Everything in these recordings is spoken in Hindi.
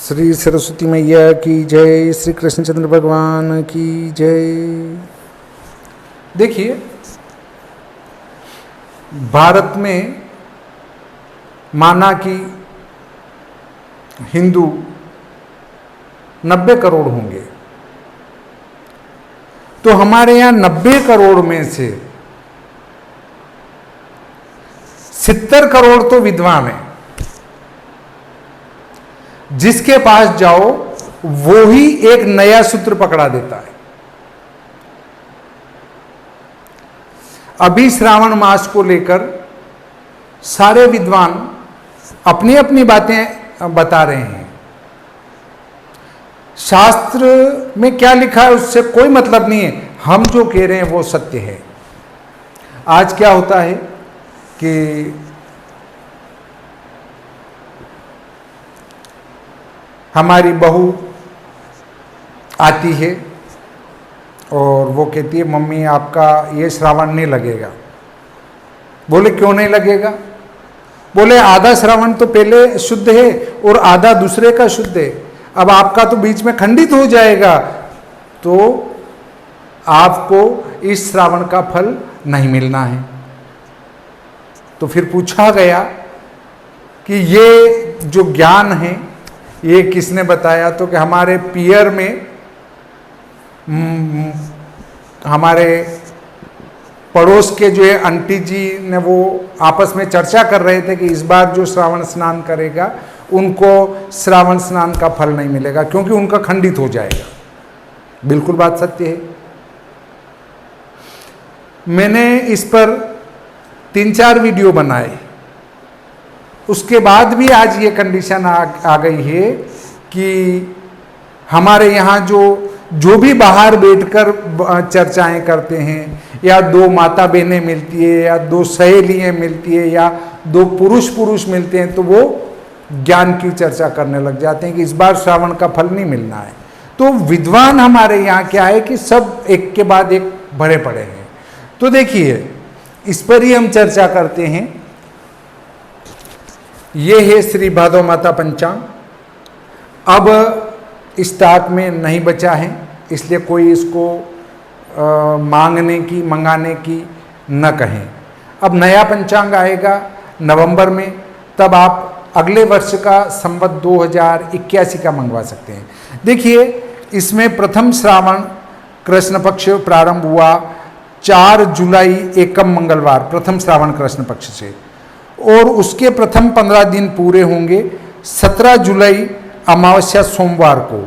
श्री सरस्वती मैया की जय, श्री कृष्णचंद्र भगवान की जय। देखिए, भारत में माना कि हिंदू 90 करोड़ होंगे, तो हमारे यहाँ 90 करोड़ में से 70 करोड़ तो विद्वान हैं। जिसके पास जाओ वो ही एक नया सूत्र पकड़ा देता है। अभी श्रावण मास को लेकर सारे विद्वान अपनी अपनी बातें बता रहे हैं। शास्त्र में क्या लिखा है उससे कोई मतलब नहीं है, हम जो कह रहे हैं वो सत्य है। आज क्या होता है कि हमारी बहू आती है और वो कहती है मम्मी आपका ये श्रावण नहीं लगेगा। बोले क्यों नहीं लगेगा? बोले आधा श्रावण तो पहले शुद्ध है और आधा दूसरे का शुद्ध है, अब आपका तो बीच में खंडित हो जाएगा, तो आपको इस श्रावण का फल नहीं मिलना है। तो फिर पूछा गया कि ये जो ज्ञान है ये किसने बताया? तो कि हमारे पियर में हमारे पड़ोस के जो है आंटी जी ने वो आपस में चर्चा कर रहे थे कि इस बार जो श्रावण स्नान करेगा उनको श्रावण स्नान का फल नहीं मिलेगा क्योंकि उनका खंडित हो जाएगा। बिल्कुल बात सत्य है। मैंने इस पर 3-4 वीडियो बनाए, उसके बाद भी आज ये कंडीशन आ गई है कि हमारे यहाँ जो भी बाहर बैठकर चर्चाएं करते हैं, या 2 माता बहनें मिलती है या 2 सहेलियाँ मिलती है या 2 पुरुष मिलते हैं, तो वो ज्ञान की चर्चा करने लग जाते हैं कि इस बार श्रावण का फल नहीं मिलना है। तो विद्वान हमारे यहाँ क्या है कि सब एक के बाद एक भरे पड़े हैं। तो देखिए, इस पर ही हम चर्चा करते हैं। ये है श्री भादव माता पंचांग। अब स्टॉक में नहीं बचा है, इसलिए कोई इसको मंगाने की न कहें। अब नया पंचांग आएगा नवंबर में, तब आप अगले वर्ष का संवत 2081 का मंगवा सकते हैं। देखिए, इसमें प्रथम श्रावण कृष्ण पक्ष प्रारंभ हुआ 4 जुलाई एकम मंगलवार, प्रथम श्रावण कृष्ण पक्ष से, और उसके प्रथम 15 दिन पूरे होंगे 17 जुलाई अमावस्या सोमवार को।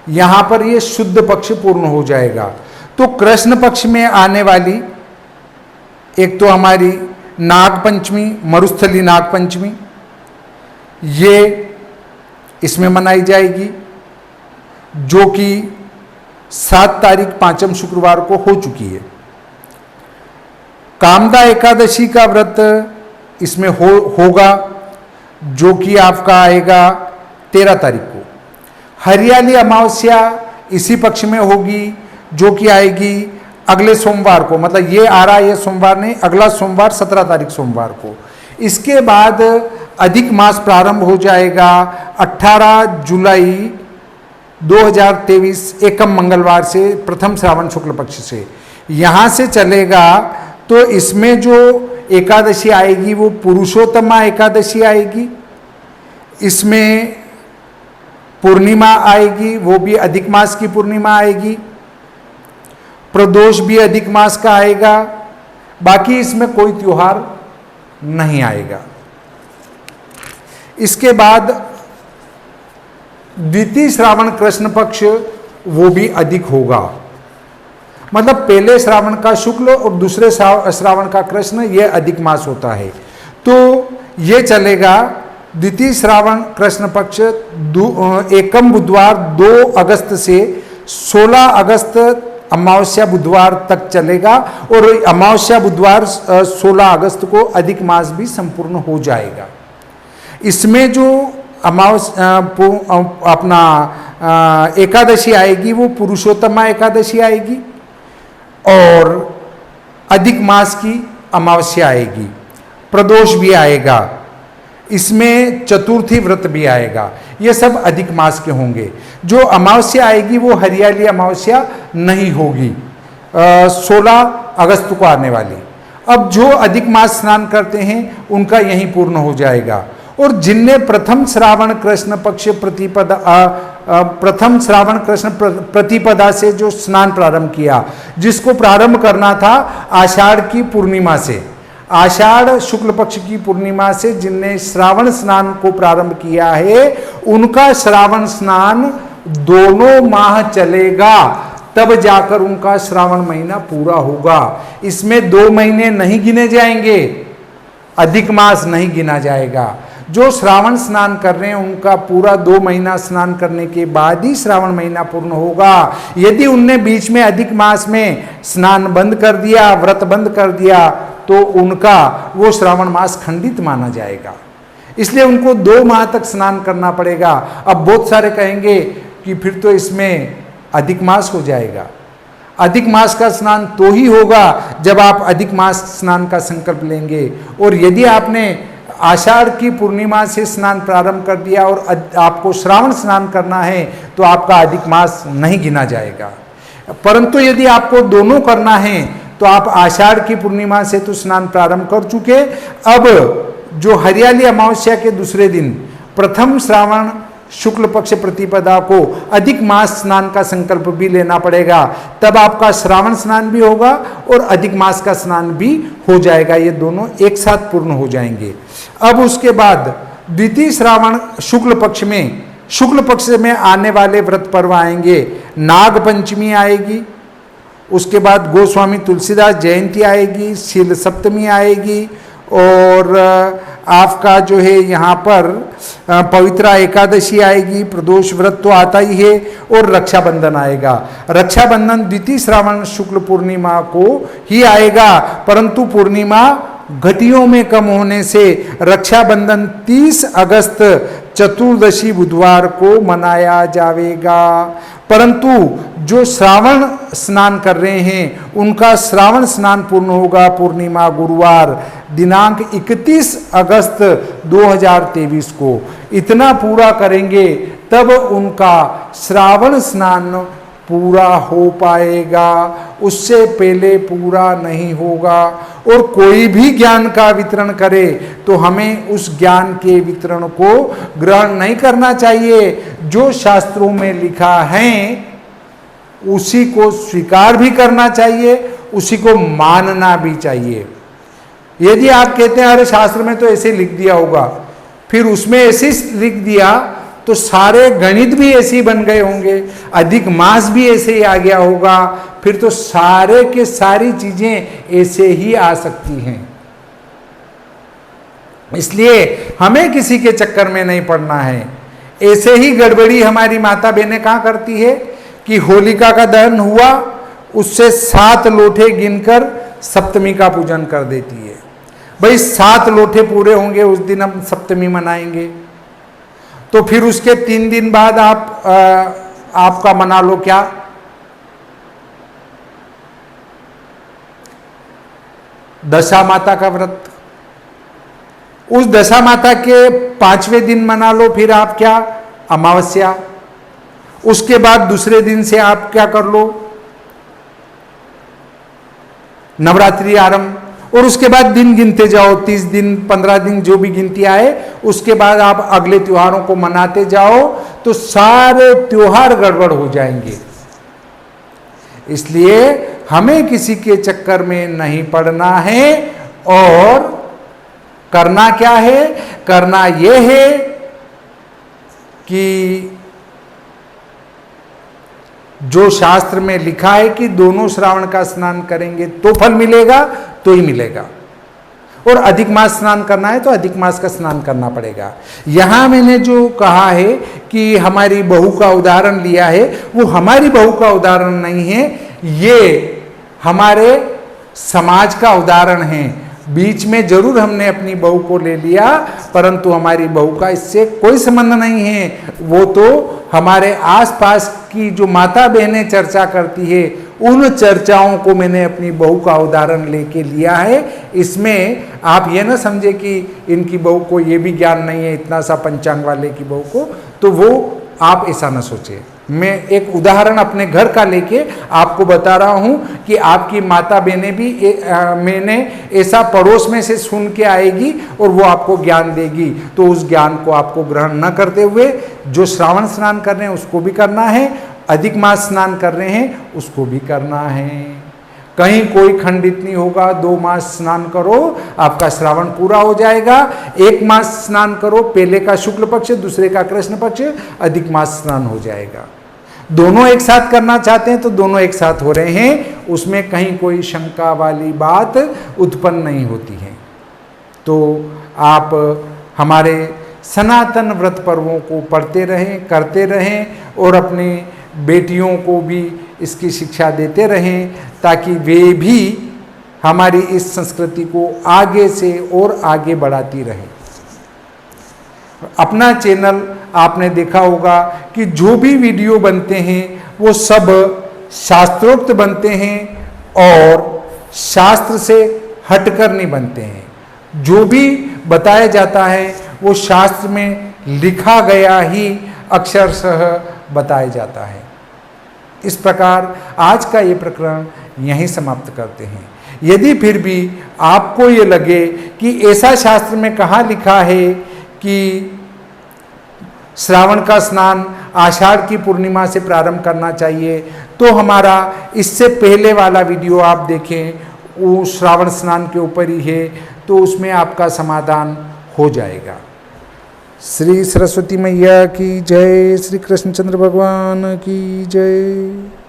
यहाँ पर ये शुद्ध पक्ष पूर्ण हो जाएगा। तो कृष्ण पक्ष में आने वाली एक तो हमारी नाग पंचमी, मरुस्थली नाग पंचमी, ये इसमें मनाई जाएगी, जो कि 7 तारीख 5वें शुक्रवार को हो चुकी है। कामदा एकादशी का व्रत इसमें होगा, जो कि आपका आएगा 13 तारीख को। हरियाली अमावस्या इसी पक्ष में होगी, जो कि आएगी अगले सोमवार को, मतलब ये आ रहा है ये सोमवार नहीं, अगला सोमवार 17 तारीख सोमवार को। इसके बाद अधिक मास प्रारंभ हो जाएगा 18 जुलाई 2023 एकम मंगलवार से, प्रथम श्रावण शुक्ल पक्ष से। यहाँ से चलेगा तो इसमें जो एकादशी आएगी वो पुरुषोत्तमा एकादशी आएगी, इसमें पूर्णिमा आएगी, वो भी अधिक मास की पूर्णिमा आएगी, प्रदोष भी अधिक मास का आएगा, बाकी इसमें कोई त्योहार नहीं आएगा। इसके बाद द्वितीय श्रावण कृष्ण पक्ष वो भी अधिक होगा, मतलब पहले श्रावण का शुक्ल और दूसरे श्रावण का कृष्ण, ये अधिक मास होता है। तो ये चलेगा द्वितीय श्रावण कृष्ण पक्ष एकम बुधवार 2 अगस्त से 16 अगस्त अमावस्या बुधवार तक चलेगा, और अमावस्या बुधवार 16 अगस्त को अधिक मास भी संपूर्ण हो जाएगा। इसमें जो अपना एकादशी आएगी वो पुरुषोत्तमा एकादशी आएगी, और अधिक मास की अमावस्या आएगी, प्रदोष भी आएगा। इसमें चतुर्थी व्रत भी आएगा। ये सब अधिक मास के होंगे। जो अमावस्या आएगी वो हरियाली अमावस्या नहीं होगी, 16 अगस्त को आने वाली। अब जो अधिक मास स्नान करते हैं उनका यहीं पूर्ण हो जाएगा। और जिनने प्रथम श्रावण कृष्ण पक्ष प्रतिपदा से जो स्नान प्रारंभ किया, जिसको प्रारंभ करना था आषाढ़ की पूर्णिमा से, आषाढ़ शुक्ल पक्ष की पूर्णिमा से जिनने श्रावण स्नान को प्रारंभ किया है, उनका श्रावण स्नान दोनों माह चलेगा, तब जाकर उनका श्रावण महीना पूरा होगा। इसमें 2 महीने नहीं गिने जाएंगे, अधिक मास नहीं गिना जाएगा। जो श्रावण स्नान कर रहे हैं उनका पूरा 2 महीना स्नान करने के बाद ही श्रावण महीना पूर्ण होगा। यदि उनने बीच में अधिक मास में स्नान बंद कर दिया, व्रत बंद कर दिया, तो उनका वो श्रावण मास खंडित माना जाएगा। इसलिए उनको 2 माह तक स्नान करना पड़ेगा। अब बहुत सारे कहेंगे कि फिर तो इसमें अधिक मास हो जाएगा। अधिक मास का स्नान तो ही होगा जब आप अधिक मास स्नान का संकल्प लेंगे। और यदि आपने आषाढ़ की पूर्णिमा से स्नान प्रारंभ कर दिया और आपको श्रावण स्नान करना है, तो आपका अधिक मास नहीं गिना जाएगा। परंतु यदि आपको दोनों करना है तो आप आषाढ़ की पूर्णिमा से तो स्नान प्रारंभ कर चुके, अब जो हरियाली अमावस्या के दूसरे दिन प्रथम श्रावण शुक्ल पक्ष प्रतिपदा को अधिक मास स्नान का संकल्प भी लेना पड़ेगा, तब आपका श्रावण स्नान भी होगा और अधिक मास का स्नान भी हो जाएगा। ये दोनों एक साथ पूर्ण हो जाएंगे। अब उसके बाद द्वितीय श्रावण शुक्ल पक्ष में आने वाले व्रत पर्व आएंगे। नाग पंचमी आएगी, उसके बाद गोस्वामी तुलसीदास जयंती आएगी, शील सप्तमी आएगी, और आपका जो है यहाँ पर पवित्रा एकादशी आएगी, प्रदोष व्रत तो आता ही है, और रक्षाबंधन आएगा। रक्षाबंधन द्वितीय श्रावण शुक्ल पूर्णिमा को ही आएगा, परंतु पूर्णिमा घटियों में कम होने से रक्षाबंधन 30 अगस्त चतुर्दशी बुधवार को मनाया जाएगा। परंतु जो श्रावण स्नान कर रहे हैं उनका श्रावण स्नान पूर्ण होगा पूर्णिमा गुरुवार दिनांक 31 अगस्त 2023 को। इतना पूरा करेंगे तब उनका श्रावण स्नान पूरा हो पाएगा, उससे पहले पूरा नहीं होगा। और कोई भी ज्ञान का वितरण करे तो हमें उस ज्ञान के वितरण को ग्रहण नहीं करना चाहिए। जो शास्त्रों में लिखा है उसी को स्वीकार भी करना चाहिए, उसी को मानना भी चाहिए। यदि आप कहते हैं अरे शास्त्र में तो ऐसे लिख दिया होगा, फिर उसमें ऐसे लिख दिया तो सारे गणित भी ऐसे ही बन गए होंगे, अधिक मास भी ऐसे ही आ गया होगा, फिर तो सारे के सारी चीजें ऐसे ही आ सकती हैं। इसलिए हमें किसी के चक्कर में नहीं पड़ना है। ऐसे ही गड़बड़ी हमारी माता बहनें कहाँ करती है कि होलिका का दहन हुआ, उससे 7 लोटे गिनकर सप्तमी का पूजन कर देती है। भाई 7 लोटे पूरे होंगे उस दिन हम सप्तमी मनाएंगे, तो फिर उसके 3 दिन बाद आपका मना लो क्या, दशा माता का व्रत। उस दशा माता के 5वें दिन मना लो फिर आप क्या, अमावस्या। उसके बाद दूसरे दिन से आप क्या कर लो, नवरात्रि आरंभ। और उसके बाद दिन गिनते जाओ, 30 दिन 15 दिन जो भी गिनती आए, उसके बाद आप अगले त्योहारों को मनाते जाओ तो सारे त्योहार गड़बड़ हो जाएंगे। इसलिए हमें किसी के चक्कर में नहीं पड़ना है। और करना क्या है, करना यह है कि जो शास्त्र में लिखा है कि दोनों श्रावण का स्नान करेंगे तो फल मिलेगा, तो ही मिलेगा। और अधिक मास स्नान करना है तो अधिक मास का स्नान करना पड़ेगा। यहां मैंने जो कहा है कि हमारी बहू का उदाहरण लिया है, वो हमारी बहू का उदाहरण नहीं है, ये हमारे समाज का उदाहरण है। बीच में जरूर हमने अपनी बहू को ले लिया, परंतु हमारी बहू का इससे कोई संबंध नहीं है। वो तो हमारे आसपास की जो माता बहनें चर्चा करती है उन चर्चाओं को मैंने अपनी बहू का उदाहरण लेके लिया है। इसमें आप ये ना समझे कि इनकी बहू को ये भी ज्ञान नहीं है, इतना सा पंचांग वाले की बहू को, तो वो आप ऐसा ना सोचे। मैं एक उदाहरण अपने घर का लेके आपको बता रहा हूं कि आपकी माता बहनें भी मैंने ऐसा पड़ोस में से सुन के आएगी और वो आपको ज्ञान देगी, तो उस ज्ञान को आपको ग्रहण न करते हुए जो श्रावण स्नान कर रहे हैं उसको भी करना है, अधिक मास स्नान कर रहे हैं उसको भी करना है। कहीं कोई खंडित नहीं होगा। 2 मास स्नान करो, आपका श्रावण पूरा हो जाएगा। 1 मास स्नान करो, पहले का शुक्ल पक्ष, दूसरे का कृष्ण पक्ष, अधिक मास स्नान हो जाएगा। दोनों एक साथ करना चाहते हैं तो दोनों एक साथ हो रहे हैं, उसमें कहीं कोई शंका वाली बात उत्पन्न नहीं होती है। तो आप हमारे सनातन व्रत पर्वों को पढ़ते रहें, करते रहें और अपनी बेटियों को भी इसकी शिक्षा देते रहें, ताकि वे भी हमारी इस संस्कृति को आगे से और आगे बढ़ाती रहें। अपना चैनल आपने देखा होगा कि जो भी वीडियो बनते हैं वो सब शास्त्रोक्त बनते हैं और शास्त्र से हटकर नहीं बनते हैं। जो भी बताया जाता है वो शास्त्र में लिखा गया ही अक्षरशः बताया जाता है। इस प्रकार आज का ये प्रकरण यहीं समाप्त करते हैं। यदि फिर भी आपको ये लगे कि ऐसा शास्त्र में कहाँ लिखा है कि श्रावण का स्नान आषाढ़ की पूर्णिमा से प्रारंभ करना चाहिए, तो हमारा इससे पहले वाला वीडियो आप देखें, वो श्रावण स्नान के ऊपर ही है, तो उसमें आपका समाधान हो जाएगा। श्री सरस्वती मैया की जय, श्री कृष्णचंद्र भगवान की जय।